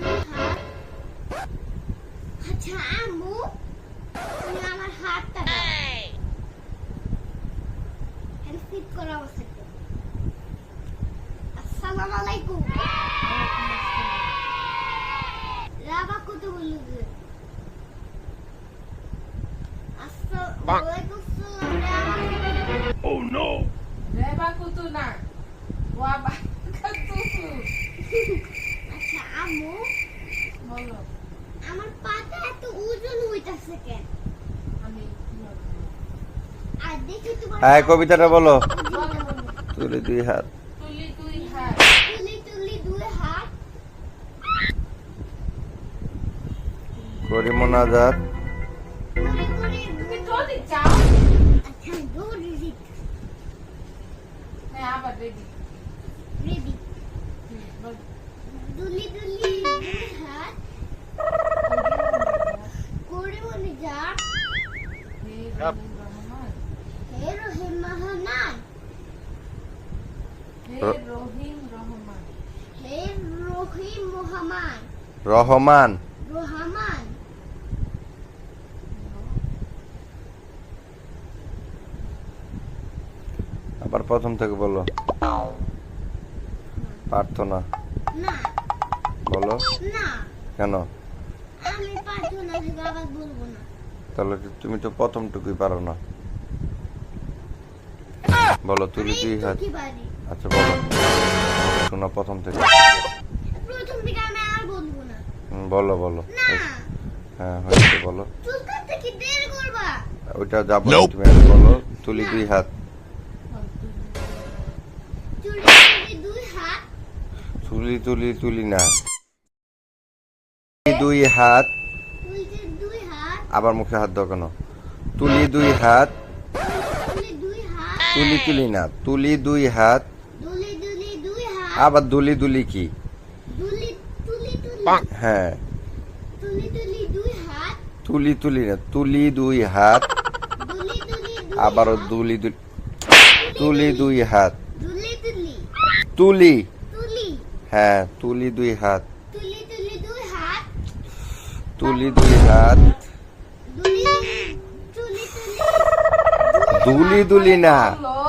দুই হাত। আচ্ছা আম্মু, তুমি আমার হাতটা দাও। হেল্প করা আছে। আসসালামু আলাইকুম। রাবা কত বলুন? আসসালামু আলাইকুম সালাম। Oh no! Reba kutu na. Waba katutu. আচ্ছা আম্মু, বলো আমার পাটা এত ওজন হইতাছে কেন? আমি আর দেখি তোমার হ্যাঁ, কবিতাটা বলো। বলো তুলি দুই হাত, তুলি তুই হাত তুলি তুলি দুই হাত, করি মোনাজাত, করে করে তুমি জলদি যাও আচ্ছা দৌড়ি না আবার রেডি রেডি। বল তুলি তুলি দুই হাত, করে মনে যা হে রহিম রহমান হে রহিম রহমান, হে রহিম রহমান হে রহিম মোহাম্মদ রহমান, রহমান। আবার প্রথম থেকে বলো। প্রার্থনা না বলো। না, কেন? আমি পারবো না, থেকে আবার বলবো না। তাহলে তুমি তো প্রথমটুকুই পারো না। বলো তুলি দুই হাত। কি পারি? আচ্ছা বলো, শোনা প্রথম থেকে। প্রথম থেকে আমি আর বলবো না। বলো বলো। না, হ্যাঁ হয়েছে, বলো। চুল কাটতে কি দেরি করবা? ওইটা যাবো না, তুমি আগে বলো। তুলি দুই হাত, চুল কাটতে দুই হাত, তুলি তুলি তুলি না, তুলি দুই হাত। তুলতে দুই হাত, আবার মুখে হাত দাও কেন? তুলি দুই হাত, তুলি দুই হাত, তুলি তুলি না, তুলি দুই হাত। দুলি দুলি দুই হাত, আবার দুলি দুলি কি? দুলি তুলি তুলি, হ্যাঁ, তুলি তুলি দুই হাত, তুলি তুলি না, তুলি দুই হাত। দুলি দুলি দুই আবারও হাত, দুলি দুলি, তুলি দুই হাত। দুলি তুলি তুলি, তুলি, হ্যাঁ তুলি দুই হাত, তুলি তুলি দুই হাত, তুলি দুই হাত। দুলি তুলি তুলি দুলি দুলি না, বলো